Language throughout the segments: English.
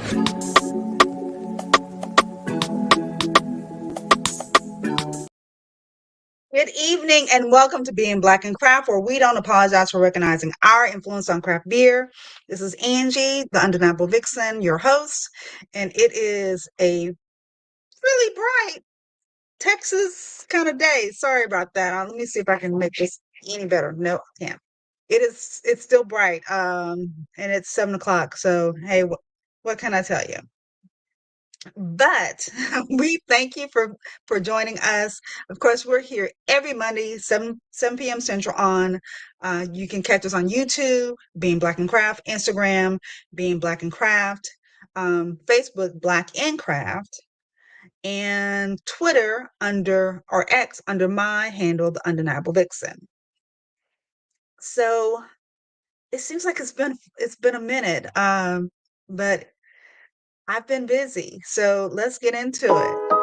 Good evening and welcome to Being Black in Craft, where we don't apologize for recognizing our influence on craft beer. This is Angie, the Undeniable Vixen, your host, and it is a really bright Texas kind of day. Sorry about that. Let me see if I can make this any better. No, I can't. It's still bright, and it's 7 o'clock. So, hey, what can I tell you? But we thank you for joining us. Of course, we're here every Monday, 7 p.m. Central on. You can catch us on YouTube, Being Black and Craft, Instagram, Being Black and Craft, Facebook, Black and Craft, and Twitter under or X under my handle, the Undeniable Vixen. So it seems like it's been a minute, but I've been busy. So let's get into it.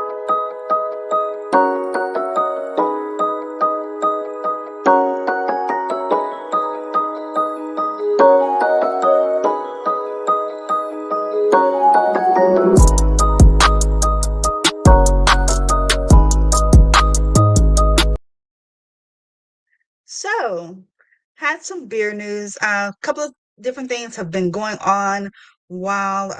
So, had some beer news. A couple of different things have been going on while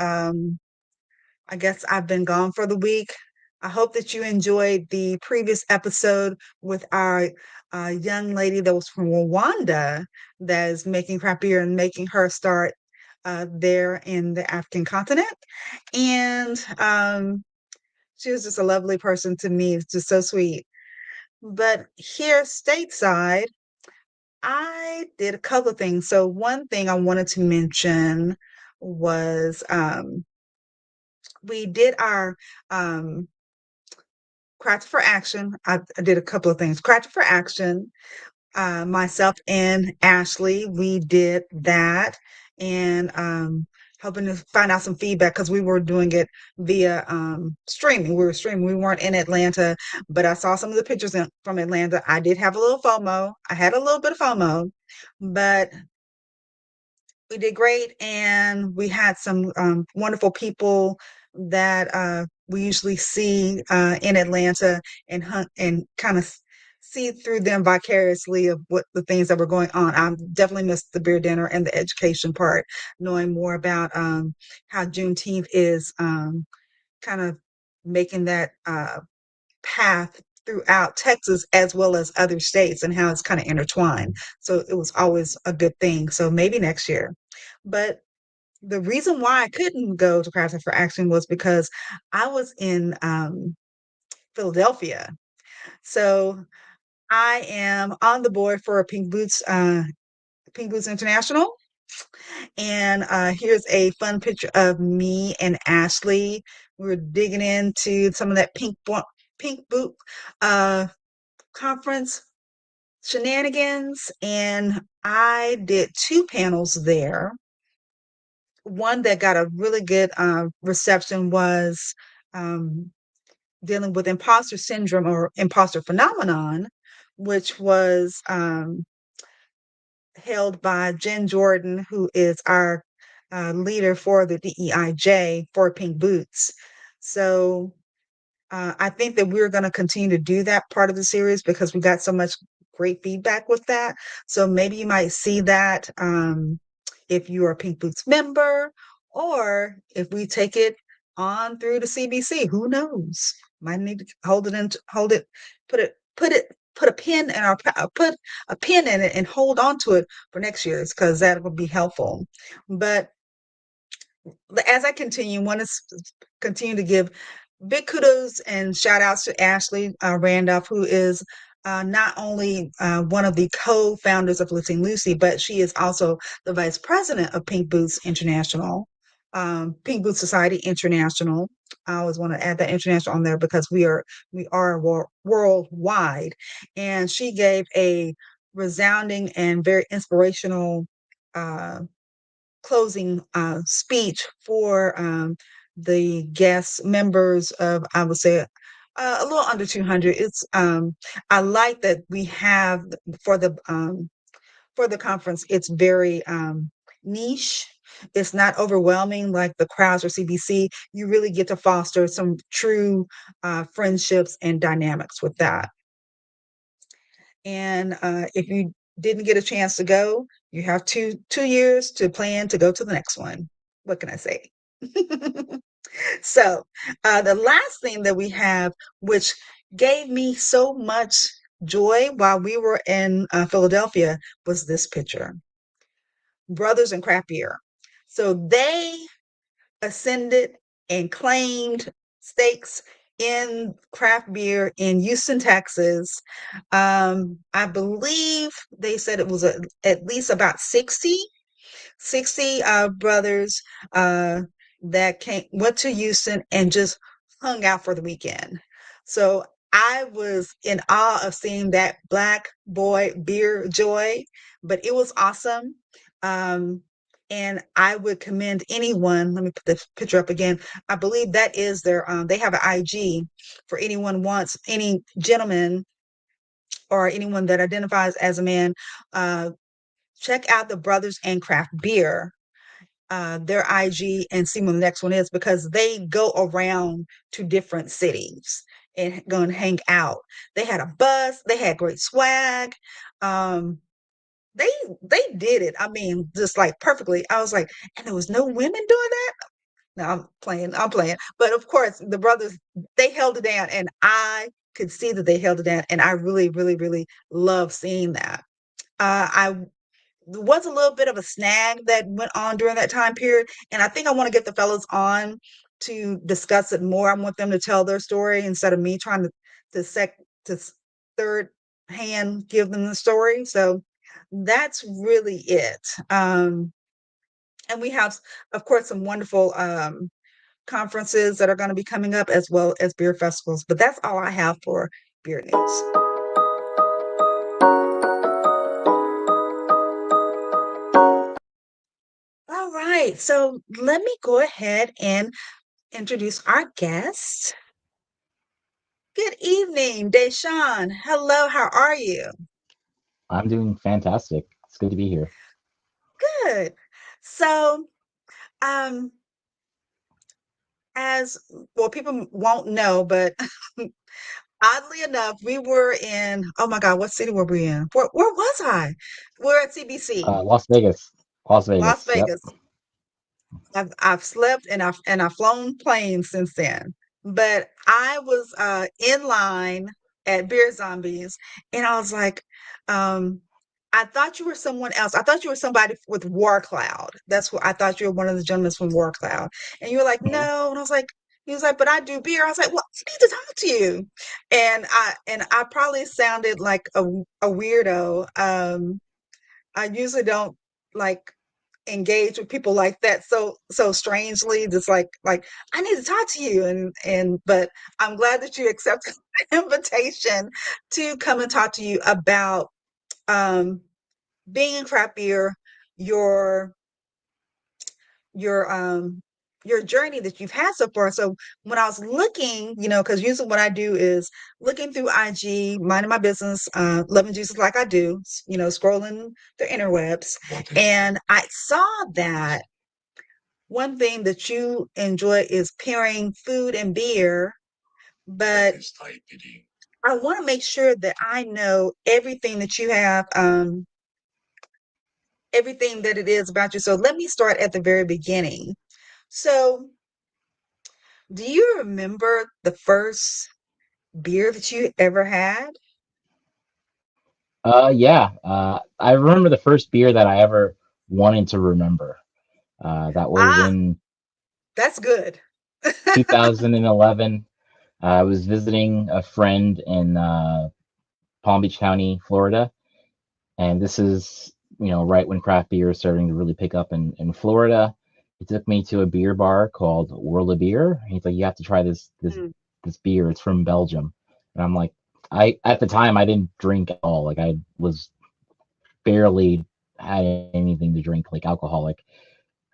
I guess I've been gone for the week. I hope that you enjoyed the previous episode with our young lady that was from Rwanda that is making craft beer and making her start there in the African continent. And she was just a lovely person to me, just so sweet. But here stateside, I did a couple of things. So one thing I wanted to mention was we did our Craft for Action. I did a couple of things. Craft for Action. Myself and Ashley, we did that, and hoping to find out some feedback because we were doing it via streaming. We were streaming. We weren't in Atlanta, but I saw some of the pictures from Atlanta. I did have a little FOMO. I had a little bit of FOMO, but we did great, and we had some wonderful people that we usually see in Atlanta and hunt and kind of see through them vicariously of what the things that were going on. I definitely missed the beer dinner and the education part, knowing more about how Juneteenth is kind of making that path throughout Texas as well as other states and how it's kind of intertwined. So it was always a good thing. So maybe next year. But the reason why I couldn't go to Crafting for Action was because I was in Philadelphia. So I am on the board for Pink Boots International. And here's a fun picture of me and Ashley. We were digging into some of that pink boot uh, conference shenanigans, and I did two panels there. One that got a really good reception was um, dealing with imposter syndrome or imposter phenomenon, which was held by Jen Jordan, who is our leader for the DEIJ for Pink Boots. So I think that we're going to continue to do that part of the series because we got so much great feedback with that. So maybe you might see that if you're a Pink Boots member, or if we take it on through the CBC. Who knows? Might need to hold it, put a pin in put a pin in it and hold on to it for next year's because that will be helpful. But as I continue, want to continue to give big kudos and shout outs to Ashley Randolph, who is not only one of the co-founders of Lifting Lucy, but she is also the vice president of Pink Boots International, Pink Boots Society International. I always want to add that international on there because we are worldwide. And she gave a resounding and very inspirational closing speech for the guest members of, I would say, a little under 200. It's I like that we have for the conference. It's very niche. It's not overwhelming like the crowds or CBC. You really get to foster some true friendships and dynamics with that. And if you didn't get a chance to go, you have two years to plan to go to the next one. What can I say? So the last thing that we have, which gave me so much joy while we were in Philadelphia, was this picture. Brothers in Craft Beer. So they ascended and claimed stakes in craft beer in Houston, Texas. I believe they said it was at least about 60 brothers that went to Houston and just hung out for the weekend. So I was in awe of seeing that Black boy beer joy, but it was awesome. Um, and I would commend anyone. Let me put the picture up again. I believe that is their. They have an IG for anyone wants any gentleman or anyone that identifies as a man. Check out the Brothers and Craft Beer, their IG, and see when the next one is, because they go around to different cities and go and hang out. They had a bus, they had great swag. Um, they they did it. I mean, just like perfectly. I was like, and there was no women doing that. No, I'm playing. But of course, the brothers, they held it down, and I could see that they held it down, and I really, really, really love seeing that. I There was a little bit of a snag that went on during that time period, and I think I want to get the fellas on to discuss it more. I want them to tell their story instead of me trying to sec to third hand give them the story. So that's really it. And we have, of course, some wonderful conferences that are going to be coming up, as well as beer festivals. But that's all I have for beer news. All right, so let me go ahead and introduce our guest. Good evening, Deshawn. Hello, how are you? I'm doing fantastic. It's good to be here. Good. So, um, as well, people won't know, but oddly enough, we were in, oh my God, what city were we in? Where was I? We're at CBC, Las Vegas. Las Las Vegas. Yep. Vegas. I've slept and I've flown planes since then. But I was in line at Beer Zombies, and I was like, um, I thought you were someone else. I thought you were somebody with War Cloud. That's what I thought you were, one of the gentlemen from War Cloud. And you were like, Mhm. no. And I was like, he was like, but I do beer. I was like, well, I need to talk to you. And I probably sounded like a weirdo. I usually don't like engage with people like that so strangely, just like I need to talk to you, and but I'm glad that you accepted the invitation to come and talk to you about um being in craft beer, your your um your journey that you've had so far. So when I was looking, because usually what I do is looking through IG, minding my business, loving Jesus like I do, scrolling the interwebs, and I saw that one thing that you enjoy is pairing food and beer, but I want to make sure that I know everything that you have, everything that it is about you. So let me start at the very beginning. So, do you remember the first beer that you ever had? Yeah. I remember the first beer that I ever wanted to remember. That was Ah, in that's good. 2011. I was visiting a friend in Palm Beach County, Florida, and this is right when craft beer is starting to really pick up in Florida. He took me to a beer bar called World of Beer. He's like, you have to try Mm, this beer. It's from Belgium, and I'm like, I at the time I didn't drink at all. Like I was barely had anything to drink, like alcoholic.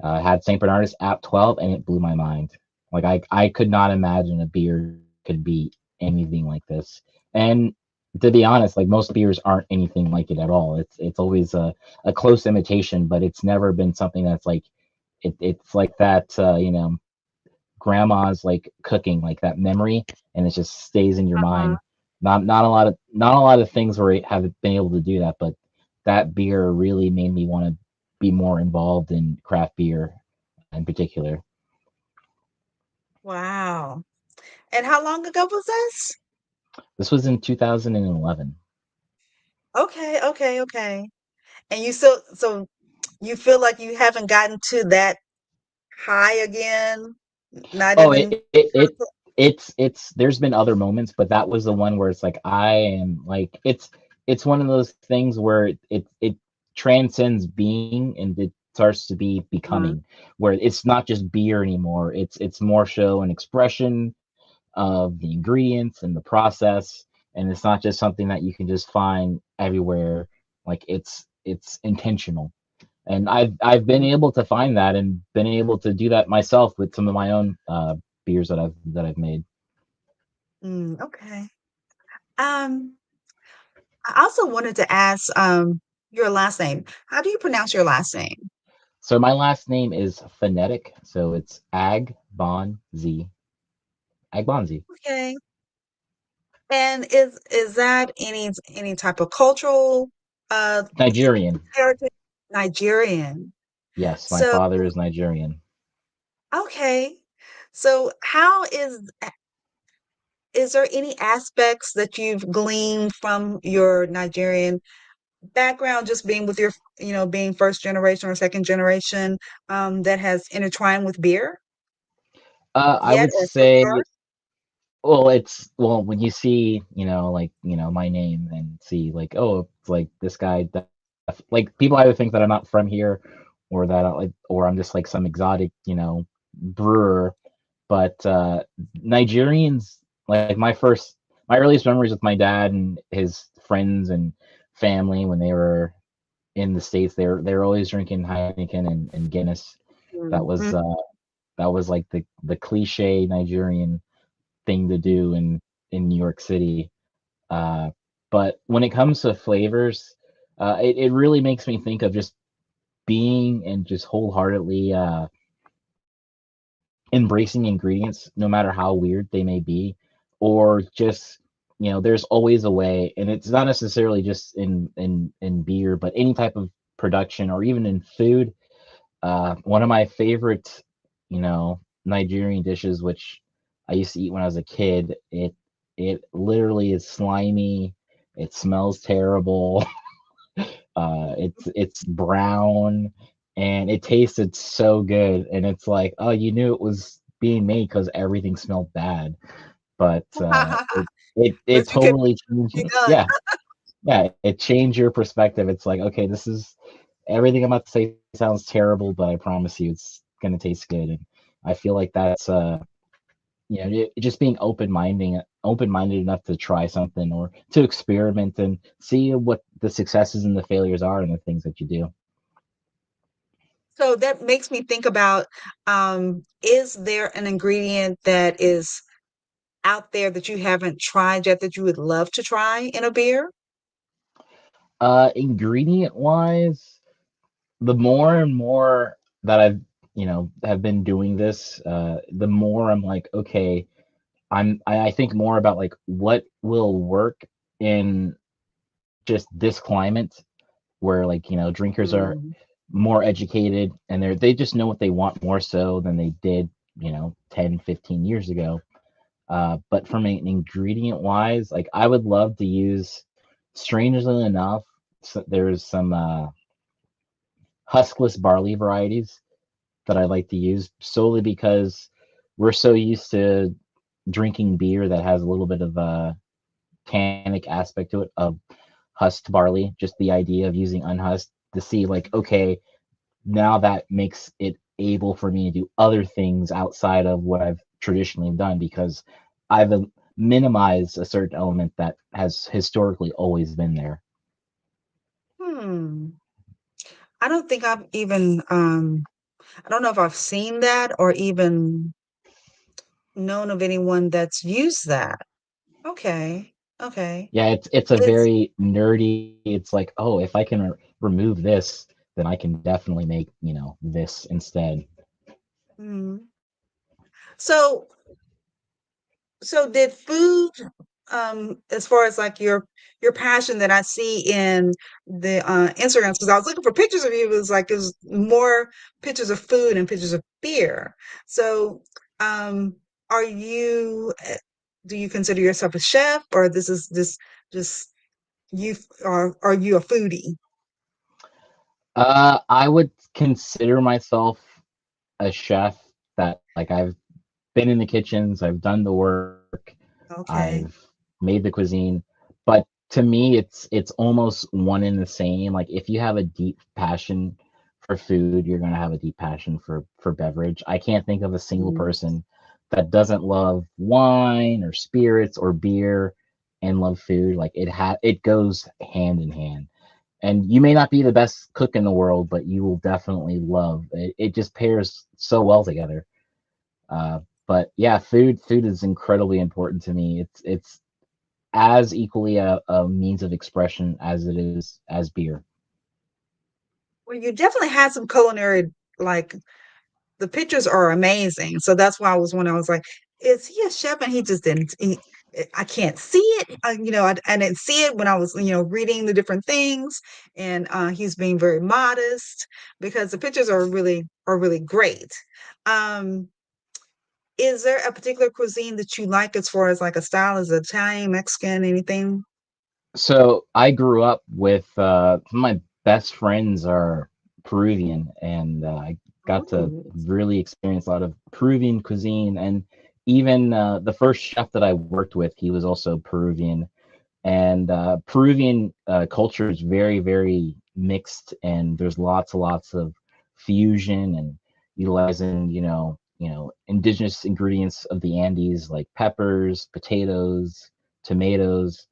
Had St. Bernardus at 12, and it blew my mind. Like I could not imagine a beer could be anything like this. And to be honest, like most beers aren't anything like it at all. It's always a close imitation, but it's never been something that's like it's like that, grandma's like cooking, like that memory, and it just stays in your Uh-huh. mind. Not a lot of things where I haven't been able to do that, but that beer really made me want to be more involved in craft beer in particular. Wow. And how long ago was this? This was in 2011. Okay, okay, okay. And you still so you feel like you haven't gotten to that high again? Not Oh, even it's there's been other moments, but that was the one where it's like I am like it's one of those things where it transcends being and it starts to be Mhm. becoming, where it's not just beer anymore. It's more so an expression of the ingredients and the process, and it's not just something that you can just find everywhere. Like it's intentional, and I've been Mm, able to find that and been able to do that myself with some of my own beers that I've made. okay. Um, I also wanted to ask, your last name. How do you pronounce your last name? So my last name is phonetic, so it's Agbonze. Agbonze. Okay. And is that any type of cultural uh Nigerian. heritage? Nigerian. Yes, my So, father is Nigerian. okay. So how is there any aspects that you've gleaned from your Nigerian background, just being with your, being first generation or second generation, that has intertwined with beer I yet would or so say, far? well, when you see, like, my name and see like, oh, it's like this guy, like people either think that I'm not from here, or that or I'm just like some exotic, brewer. But Nigerians, like my earliest memories with my dad and his friends and family when they were in the States, they were always drinking Heineken and Guinness. That was Mhm. uh, that was like the cliche Nigerian thing to do in New York City. Uh, but when it comes to flavors, it really makes me think of just being and just wholeheartedly embracing ingredients, no matter how weird they may be, or just there's always a way, and it's not necessarily just in beer, but any type of production or even in food. One of my favorite, Nigerian dishes, which I used to eat when I was a kid, it literally is slimy. It smells terrible. It's brown, and it tasted so good. And it's like, oh, you knew it was being made because everything smelled bad. But it But you could totally changed. be done. Yeah, yeah, it changed your perspective. It's like, okay, this is everything I'm about to say sounds terrible, but I promise you it's gonna taste good. And I feel like that's just being open-minded enough to try something or to experiment and see what the successes and the failures are and the things that you do. So that makes me think about, is there an ingredient that is out there that you haven't tried yet that you would love to try in a beer? Ingredient wise, the more and more that I've have been doing this, the more I'm like, okay, I think more about like what will work in just this climate where like drinkers are Mm. more educated and they just know what they want more so than they did 10, 15 years ago. But from an ingredient wise, like I would love to use, strangely enough, there's some huskless barley varieties that I like to use solely because we're so used to drinking beer that has a little bit of a tannic aspect to it of husked barley. Just the idea of using unhusked to see like, okay, now that makes it able for me to do other things outside of what I've traditionally done because I've minimized a certain element that has historically always been there. Hmm. I don't think I've even, I don't know if I've seen that or even known of anyone that's used that. Okay. Okay. Yeah, it's a It's very nerdy. It's like, oh, if I can remove this, then I can definitely make this instead. Mhm. So so did food, as far as like your passion that I see in the Instagrams, because I was looking for pictures of you, it was like there's more pictures of food and pictures of beer. So um are you do you consider yourself a chef, or this is just you, or are you a foodie? I would consider myself a chef that like I've been in the kitchens, I've done the work, I've Okay. made the cuisine, but to me it's almost one and the same. Like if you have a deep passion for food, you're going to have a deep passion for beverage. I can't think of a single Mhm. person that doesn't love wine or spirits or beer and love food. Like it goes hand in hand. And you may not be the best cook in the world, but you will definitely love it. It just pairs so well together. But yeah, food is incredibly important to me. It's as equally a means of expression as it is as beer. Well, you definitely had some culinary, like, the pictures are amazing. So that's why I was when I was like, is he a chef? And he just didn't. I can't see it. I didn't see it when I was, reading the different things. And he's being very modest because the pictures are really great. Um, is there a particular cuisine that you like as far as like a style? Is it Italian, Mexican, anything? So I grew up with some of my best friends are Peruvian, and I got to Ooh. really experience a lot of Peruvian cuisine. And even the first chef that I worked with, he was also Peruvian. And Peruvian culture is very, very mixed, and there's lots of fusion and utilizing, indigenous ingredients of the Andes like peppers, potatoes, tomatoes,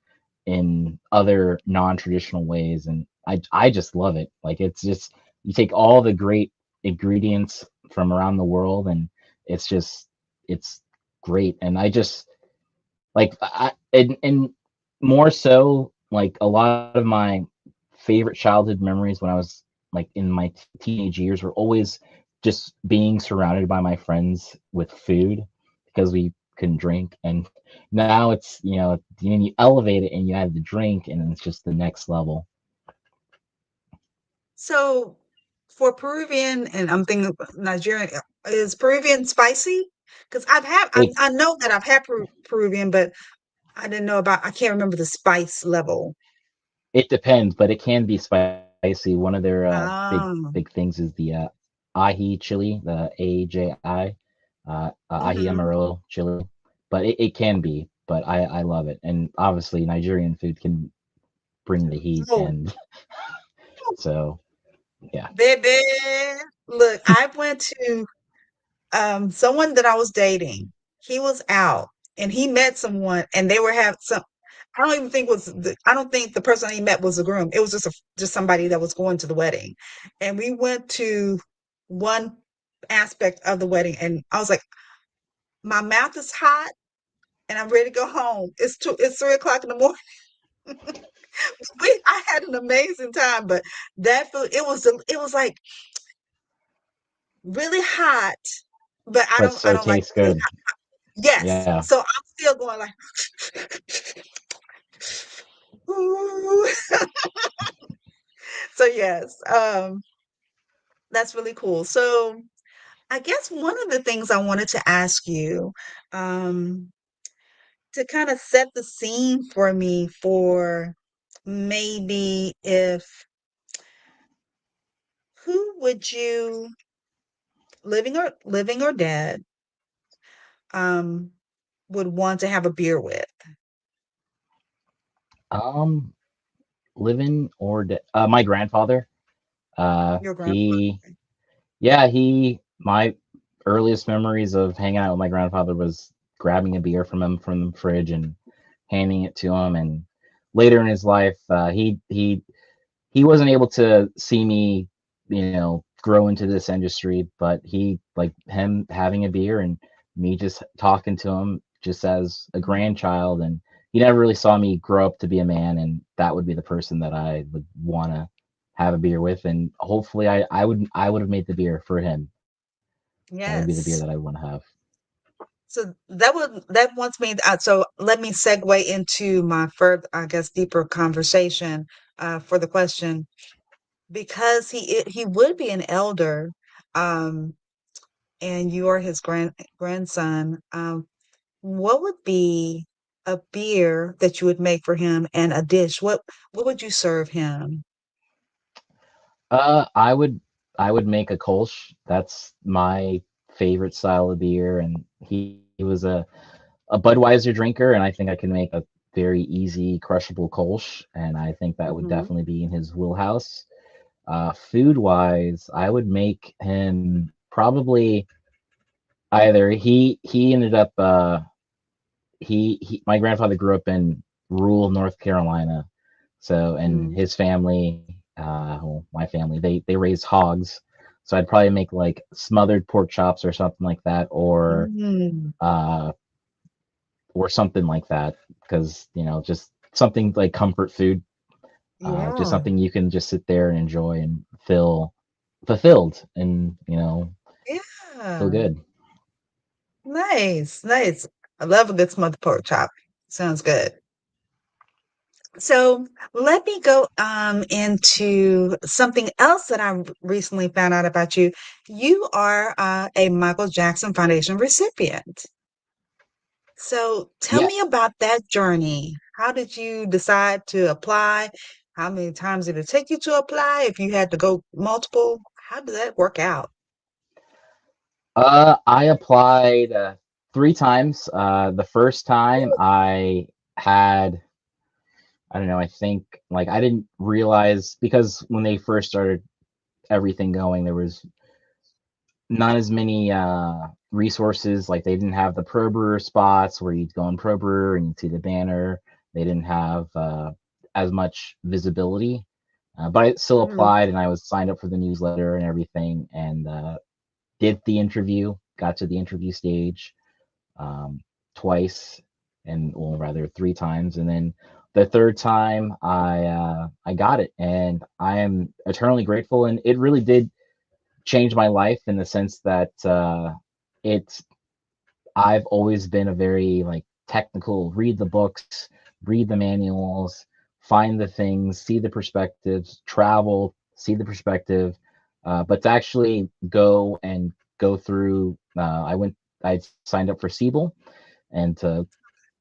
in other non-traditional ways, and I just love it. Like it's just you take all the great ingredients from around the world, and it's great. And I just like and more so like a lot of my favorite childhood memories when I was like in my teenage years were always just being surrounded by my friends with food because we couldn't drink. And now it's you elevate it and you add the drink and it's just the next level. So for Peruvian, and I'm thinking of Nigerian, is Peruvian spicy? Because it I know that I've had Peruvian, but I can't remember the spice level. it depends, but it can be spicy. One of their Oh, big things is the ají chili, the AJI, ají hmm. amarillo chili. But it can be, but I love it. And obviously Nigerian food can bring the heat, Oh, and so yeah. baby. Look, I went to someone that I was dating. He was out and he met someone and they were having some. I don't think the person he met was the groom. It was just somebody that was going to the wedding. And we went to one aspect of the wedding and I was like, my mouth is hot and I'm ready to go home. It's 3 o'clock in the morning. I had an amazing time, but that food, it was like really hot, but But I so it don't like tastes really good. hot. Yes. Yeah. So I'm still going like, ooh. So yes, that's really cool. So I guess one of the things I wanted to ask you, um, to kind of set the scene for me for maybe if who would you, living or dead, um, would want to have a beer with? Um, living or my grandfather. Your grandfather. He Yeah, my earliest memories of hanging out with my grandfather was grabbing a beer from him from the fridge and handing it to him. And later in his life, he wasn't able to see me, grow into this industry, but he like him having a beer and me just talking to him just as a Mhm. grandchild, and he never really saw me grow up to be a man, and that would be the person that I would want to have a beer with, and hopefully I would have made the beer for him. That would be the beer Yes. that I want to have. So that wants me. So let me segue into my further, I guess, deeper conversation for the question because he would be an elder, um, and you are his grandson. What would be a beer that you would make for him and a dish? What would you serve him? Uh, I would I would make a Kolsch. That's my favorite style of beer, and he was a Budweiser drinker, and I think I can make a very easy crushable Kolsch, and I think that would Hmm. definitely be in his wheelhouse. Food wise, I would make him probably either he ended up he my grandfather grew up in rural North Carolina, so and Hmm. his family, well, my family, they raise hogs, so I'd probably make like smothered pork chops or something like that, Mm, uh, or something like that, because just something like comfort food, just yeah, something you can just sit there and enjoy and feel fulfilled and feel yeah. good. Nice, nice. I love a good smothered pork chop. Sounds good. So let me go into something else that I recently found out about you. You are a Michael Jackson Foundation recipient. So tell Yeah. me about that journey. How did you decide to apply? How many times did it take you to apply? If you had to go multiple, how did that work out? I applied 3 times. The first time had, I don't know, I think like I didn't realize because when they first started everything going, there was not as many resources. Like they didn't have the pro brewer spots where you'd go on pro brewer and you'd see the banner. They didn't have as much visibility, but I still Mhm. applied and I was signed up for the newsletter and everything, and did the interview. Got to the interview stage um, twice, and well, rather 3 times, and then the third time I got it, and I am eternally grateful. And it really did change my life in the sense that it's I've always been a very like technical, read the books, read the manuals, find the things, see the perspectives, travel, see the perspective. But to actually go through, I signed up for Siebel and to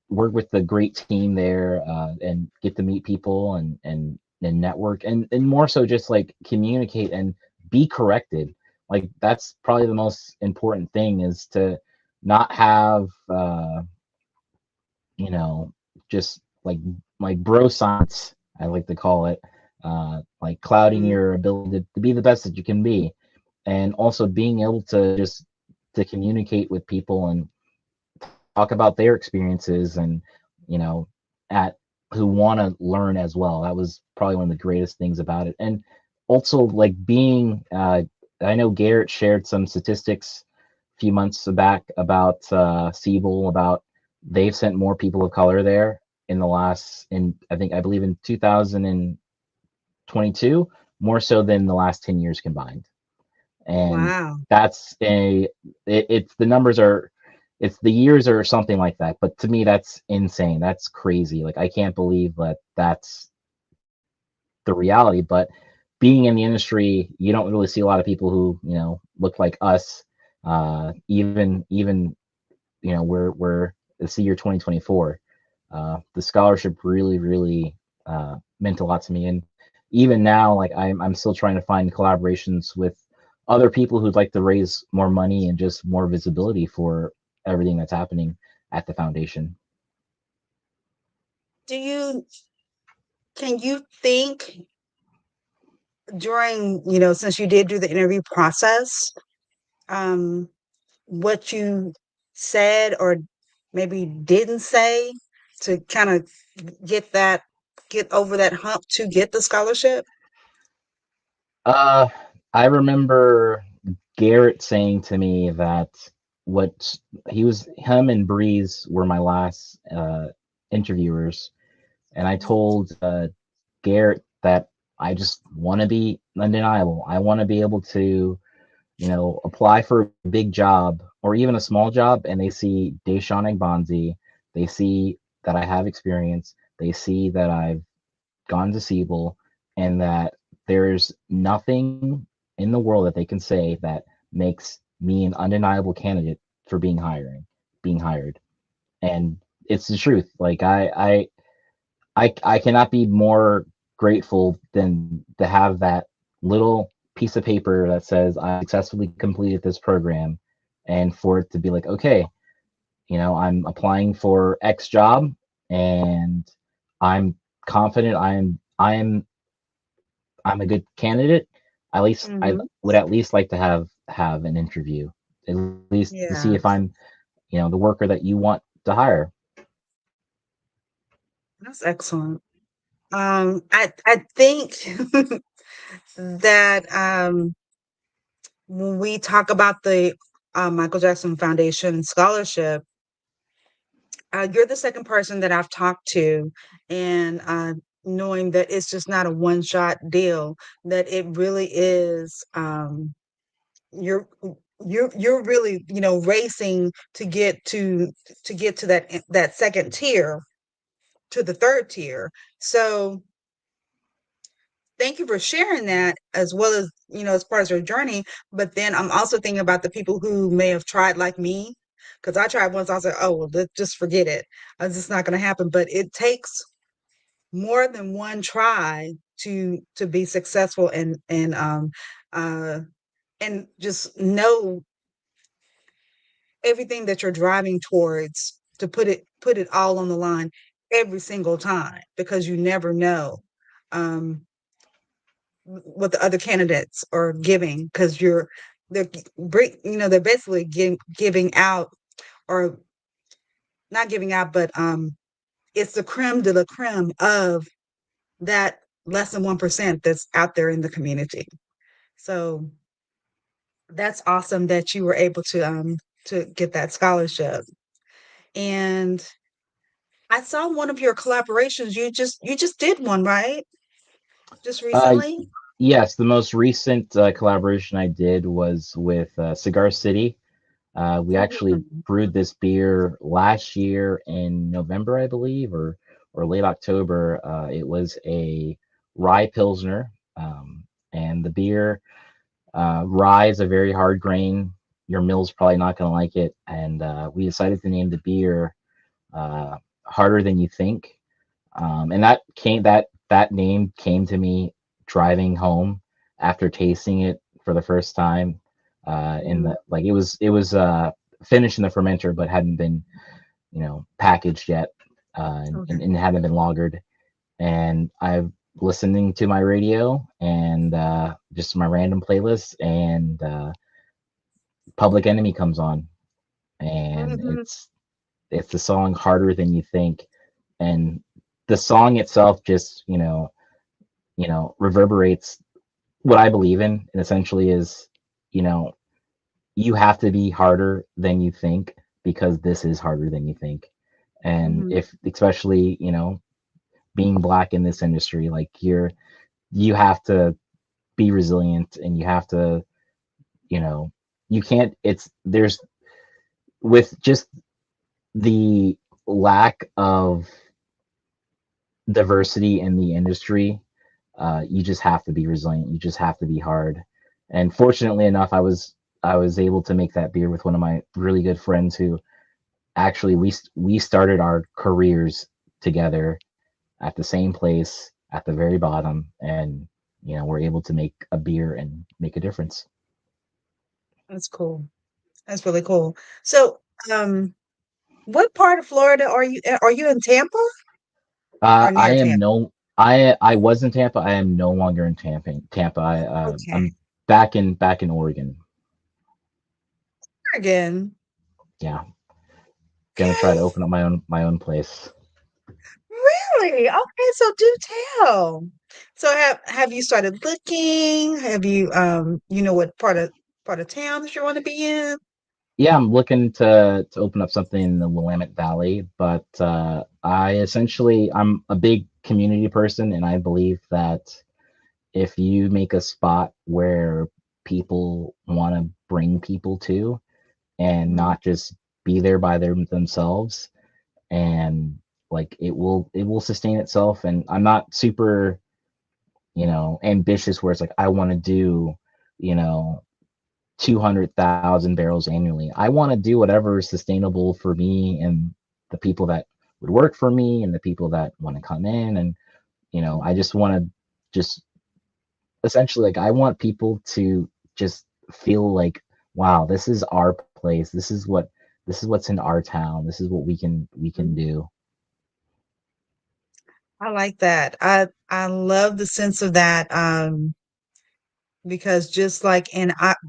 work with the great team there and get to meet people and network and more so just like communicate and be corrected. Like that's probably the most important thing is to not have you know just like bro science, I like to call it, like clouding Mhm. your ability to be the best that you can be, and also being able to just to communicate with people and talk about their experiences and you know at who want to learn as well. That was probably one of the greatest things about it. And also like being I know Garrett shared some statistics a few months back about Siebel, about they've sent more people of color there in the last in I believe in 2022 more so than the last 10 years combined. And Wow. that's it's the numbers are, it's the years or something like that, but to me that's insane, that's crazy. Like I can't believe that that's the reality. But being in the industry, you don't really see a lot of people who look like us. Even we're it's the year 2024. The scholarship really meant a lot to me. And even now, like I'm still trying to find collaborations with other people who'd like to raise more money and just more visibility for everything that's happening at the foundation. Do you can you think during, since you did do the interview process, um, what you said or maybe didn't say to kind of get that get over that hump to get the scholarship? Uh, I remember Garrett saying to me that what him and Breeze were my last interviewers, and I told Garrett that I just want to be undeniable. I want to be able to apply for a big job or even a small job, and they see Deshawn Agbonze, they see that I have experience, they see that I've gone to Siebel, and that there's nothing in the world that they can say that makes me an undeniable candidate for being hired. And it's the truth. Like I cannot be more grateful than to have that little piece of paper that says I successfully completed this program, and for it to be like, okay, I'm applying for X job, and I'm confident I'm a good candidate. At least I Hmm. would at least like to have an interview, at least to see Yeah, if I'm, the worker that you want to hire. that's excellent. I think that when we talk about the Michael Jackson Foundation scholarship, you're the second person that I've talked to, and knowing that it's just not a one shot deal, that it really is. You're you're really racing to get to that second tier, to the third tier. So thank you for sharing that, as well as as part of your journey. But then I'm also thinking about the people who may have tried like me, because I tried once. I was like, oh well, let's just forget it. It's just not going to happen. But it takes more than one try to be successful, uh and just know everything that you're driving towards, to put it all on the line every single time, because you never know um what the other candidates are giving, because they're they're basically giving out, or not giving out, but it's the creme de la creme of that less than 1% that's out there in the community. So that's awesome that you were able to get that scholarship. And I saw one of your collaborations. You just did one, right? Just Uh, recently? yes, the most recent collaboration I did was with Cigar City. We actually Mhm. brewed this beer last year in November, I believe, or late October. It was a rye pilsner, and the beer, rye is a very hard grain. Your mill's probably not going to like it, and we decided to name the beer uh, "Harder Than You Think." And that name came to me driving home after tasting it for the first time. In Mhm. the like it was finished in the fermenter but hadn't been packaged yet, Okay. and hadn't been lagered. And I've listening to my radio and just my random playlist, and Public Enemy comes on, and Mhm. it's the song "Harder Than You Think," and the song itself just reverberates what I believe in, and essentially is, you know, you have to be harder than you think because this is harder than you think. And Mhm. if, especially, being black in this industry, like you have to be resilient, and you have to, you know, you can't, there's, with just the lack of diversity in the industry, you just have to be resilient. You just have to be hard. And fortunately enough, I was able to make that beer with one of my really good friends who actually we started our careers together at the same place at the very bottom, and we're able to make a beer and make a difference. That's cool. That's really cool. So, um, what part of Florida are you? Are you in Tampa or I near am Tampa? no I was in Tampa. I am no longer in Tampa. Okay. I'm back in Oregon. Again. Yeah, gonna try to Okay. open up my own place. Really? Okay, so do tell. So have you started looking? Have you you know what part of town that you want to be in? Yeah, I'm looking to open up something in the Willamette Valley, but I'm a big community person, and I believe that if you make a spot where people want to bring people to, and Mhm. not just be there by themselves. And like it will sustain itself. And I'm not super, ambitious where it's like I want to do, you know 200,000 barrels annually. I want to do whatever is sustainable for me and the people that would work for me and the people that want to come in. And I just want to just essentially, like, I want people to just feel like, wow, this is our place. This is what's in our town. This is what we can Mhm. do. I like that. I love the sense of that, because just like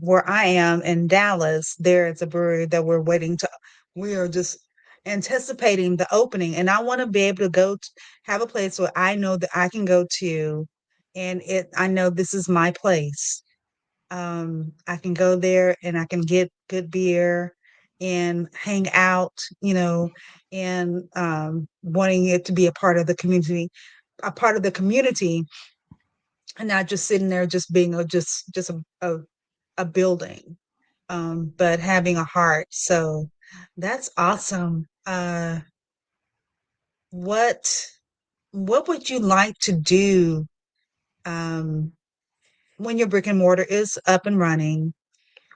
where I am in Dallas, there is a brewery that we are just anticipating the opening, and I want to be able to have a place where I know that I can go to, and I know this is my place. I can go there and I can get good beer and hang out, and wanting it to be a part of the community, and not just sitting there just being just a building, but having a heart. So that's awesome. What what would you like to do, um, when your brick and mortar is up and running?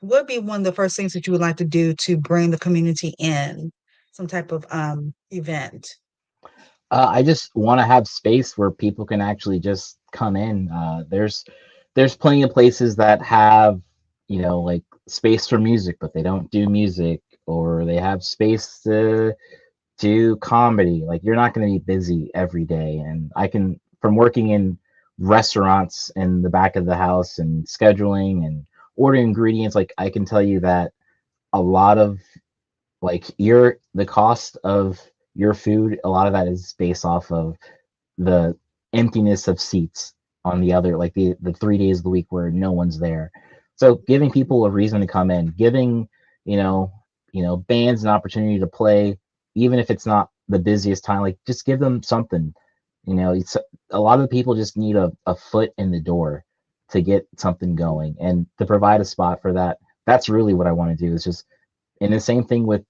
What would be one of the first things that you would like to do to bring the community in? Some type of event. I just want to have space where people can actually just come in. There's plenty of places that have, like, space for music, but they don't do music, or they have space to do comedy. Like, you're not going to be busy every day. And from working in restaurants in the back of the house and scheduling and ordering ingredients, like, I can tell you that a lot of, like, the cost of your food, a lot of that is based off of the emptiness of seats on the other, like, the 3 days of the week where no one's there. So giving people a reason to come in, giving, you know bands an opportunity to play, even if it's not the busiest time, like, just give them something. It's a lot of the people just need a foot in the door to get something going, and to provide a spot for that. That's really what I want to do, is just, and the same thing with,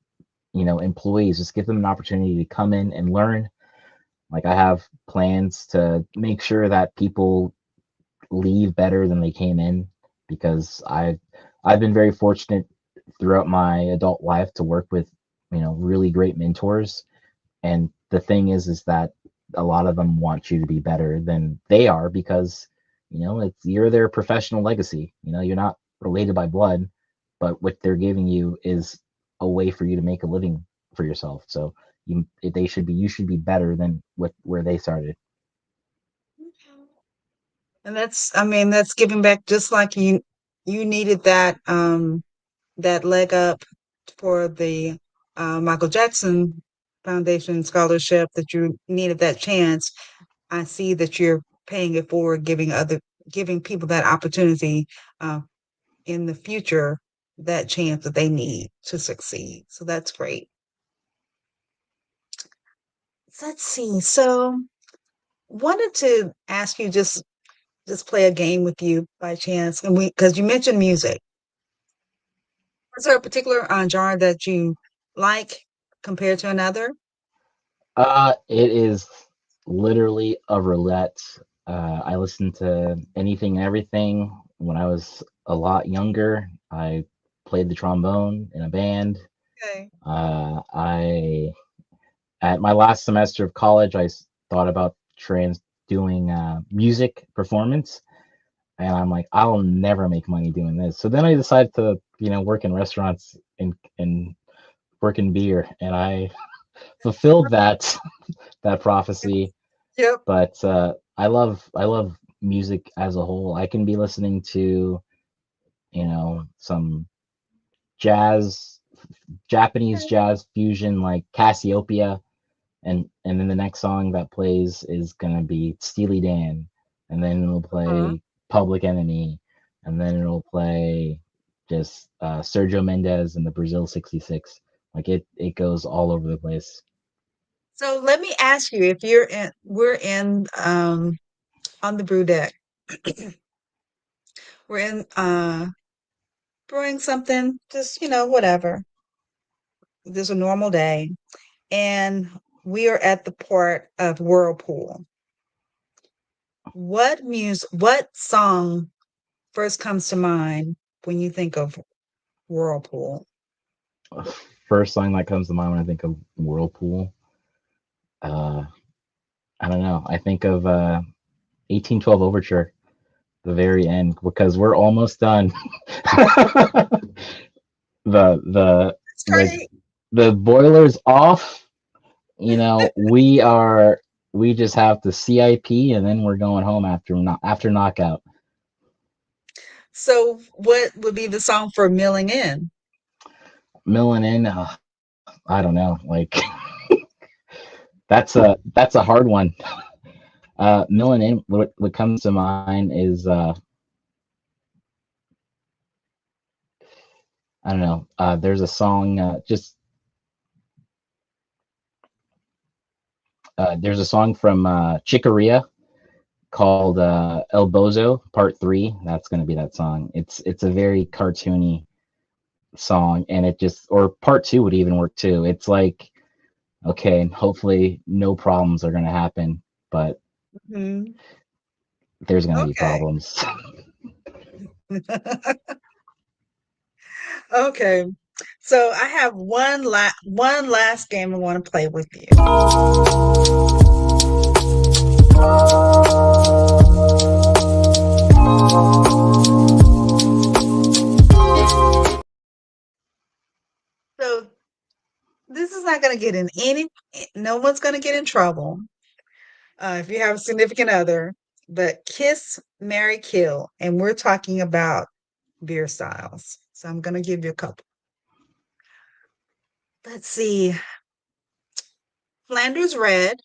employees, just give them an opportunity to come in and learn. Like, I have plans to make sure that people leave better than they came in, because I've been very fortunate throughout my adult life to work with, really great mentors. And the thing is that a lot of them want you to be better than they are, because, you're their professional legacy. You're not related by blood, but what they're giving you is a way for you to make a living for yourself. So you should be better than where they started. And I mean, that's giving back, just like you needed that leg up for the Michael Jackson Foundation scholarship, that you needed that chance. I see that you're paying it forward, giving people that opportunity, uh, in the future, that chance that they need to succeed. So that's great. Let's see. So wanted to ask you, just play a game with you by chance, and we because you mentioned music. Is there a particular genre that you like compared to another? It is literally a roulette. I listened to anything and everything when I was a lot younger. I played the trombone in a band. Okay. I At my last semester of college, thought about doing music performance, and I'm like, I'll never make money doing this. So then I decided to, work in restaurants and work in beer, and I fulfilled that prophecy. Yep. But I love music as a whole. I can be listening to, some jazz, Japanese jazz fusion, like Cassiopeia, and then the next song that plays is gonna be Steely Dan, and then it'll Uh-huh. play Public Enemy, and then it'll play just Sergio Mendes and the Brazil 66. Like, it goes all over the place. So let me ask you, if we're in on the brew deck. We're in brewing something, just, whatever. This is a normal day. And we are at the port of Whirlpool. What song first comes to mind when you think of Whirlpool? First song that comes to mind when I think of Whirlpool, uh, I don't know. I think of 1812 Overture, the very end, because we're almost done. the It's like great. the boiler's off. We just have the CIP, and then we're going home after knockout. So, what would be the song for Milling In? Milling in, I don't know. Like that's a hard one. Milling in, what comes to mind is I don't know. There's a song, just there's a song from Chicoria called El Bozo Part Three. That's gonna be that song. It's a very cartoony song, and it just or Part Two would even work too. It's like okay, hopefully no problems are gonna happen, but Mhm. there's gonna be Okay. problems. Okay. So I have one last game I want to play with you. So this is not going to get in any, no one's going to get in trouble if you have a significant other, but kiss, marry, kill. And we're talking about beer styles. So I'm going to give you a couple. Let's see. Flanders Red,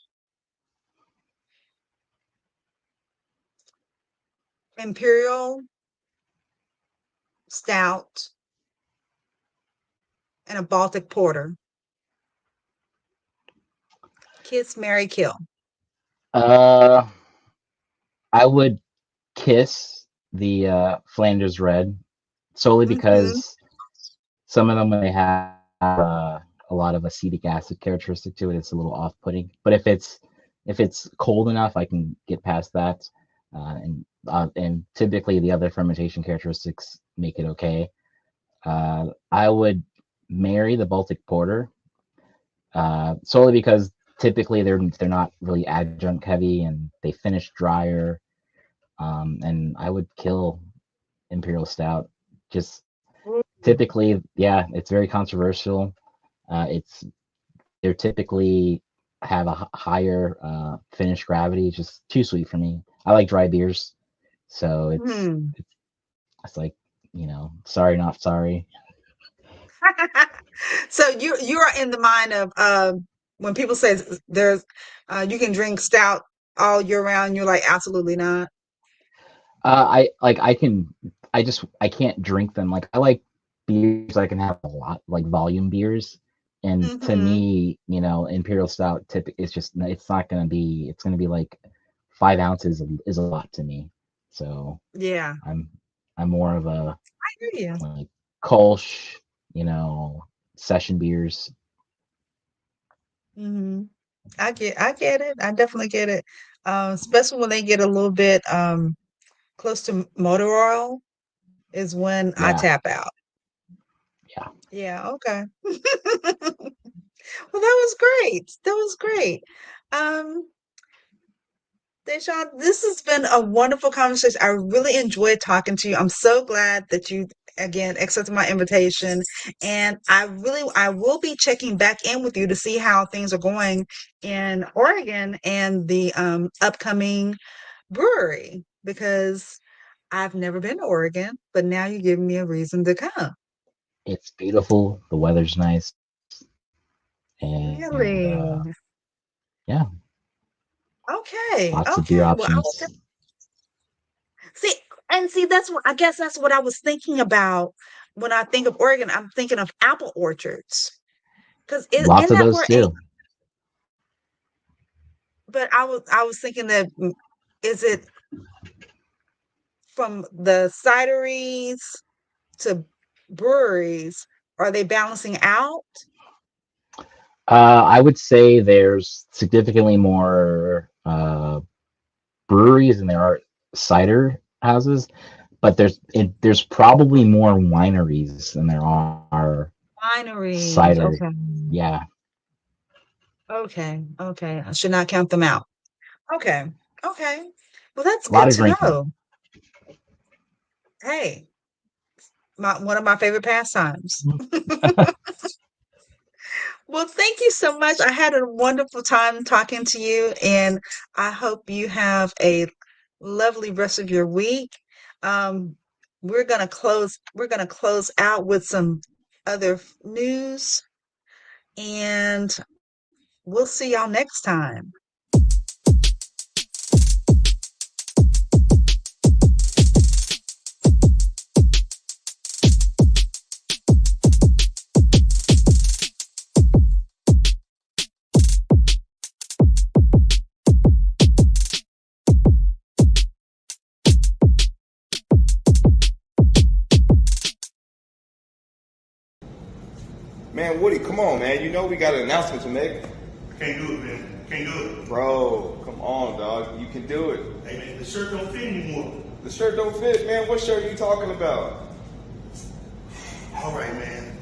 Imperial Stout, and a Baltic Porter. Kiss, marry, kill. uh, I would kiss the Flanders Red solely Hmm. because some of them they have a lot of acetic acid characteristic to it. It's a little off-putting. But if it's cold enough, I can get past that. And typically the other fermentation characteristics make it okay. I would marry the Baltic Porter solely because typically they're not really adjunct heavy and they finish drier. And I would kill Imperial Stout. Just typically, yeah, it's very controversial. It's they're typically have a higher finish gravity. It's just too sweet for me. I like dry beers, so Hmm. it's like sorry, not sorry. So you are in the mind of when people say there's you can drink stout all year round, you're like absolutely not. I can't drink them. Like I like beers I can have a lot, like volume beers. And to Hmm. me, Imperial Stout it's just it's not gonna be it's gonna be like 5 ounces is a lot to me. So Yeah, I'm I'm more of a I hear you. like Kolsch, you know, session beers. Hmm. I get it. I definitely get it. Especially when they get a little bit close to motor oil is when I Yeah, tap out. yeah. Yeah, okay. Well, that was great. That was great. Um, Deshawn, this has been a wonderful conversation. I really enjoyed talking to you. I'm so glad that you again accepted my invitation. And I will be checking back in with you to see how things are going in Oregon and the upcoming brewery because I've never been to Oregon, but now you're giving me a reason to come. It's beautiful. The weather's nice, and Really? yeah, Okay. lots of beer Okay. Well, options. see, and see, that's what I guess that's what I was thinking about when I think of Oregon. I'm thinking of apple orchards because Lots isn't of that those where? too. But I was thinking that is it from the cideries to? breweries, are they balancing out? I would say there's significantly more breweries than there are cider houses, but there's probably more wineries than there are Wineries. cider. Okay. Yeah, Okay. Okay. I should not count them out. Okay. Okay. Well, that's a lot good of to drinking. know. Hey, one of my favorite pastimes. Well, thank you so much. I had a wonderful time talking to you, and I hope you have a lovely rest of your week. Um, we're gonna close out with some other news, and we'll see y'all next time. Man, Woody, come on, man. You know we got an announcement to make. Can't do it, man. Can't do it. Bro, come on, dog. You can do it. Hey, man, the shirt don't fit anymore. The shirt don't fit, man. What shirt are you talking about? All right, man.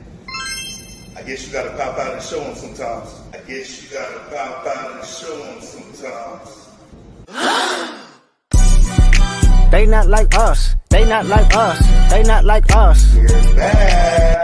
I guess you gotta pop out and show them sometimes. I guess you gotta pop out and show them sometimes. They not like us. They not like us. They not like us. We're back.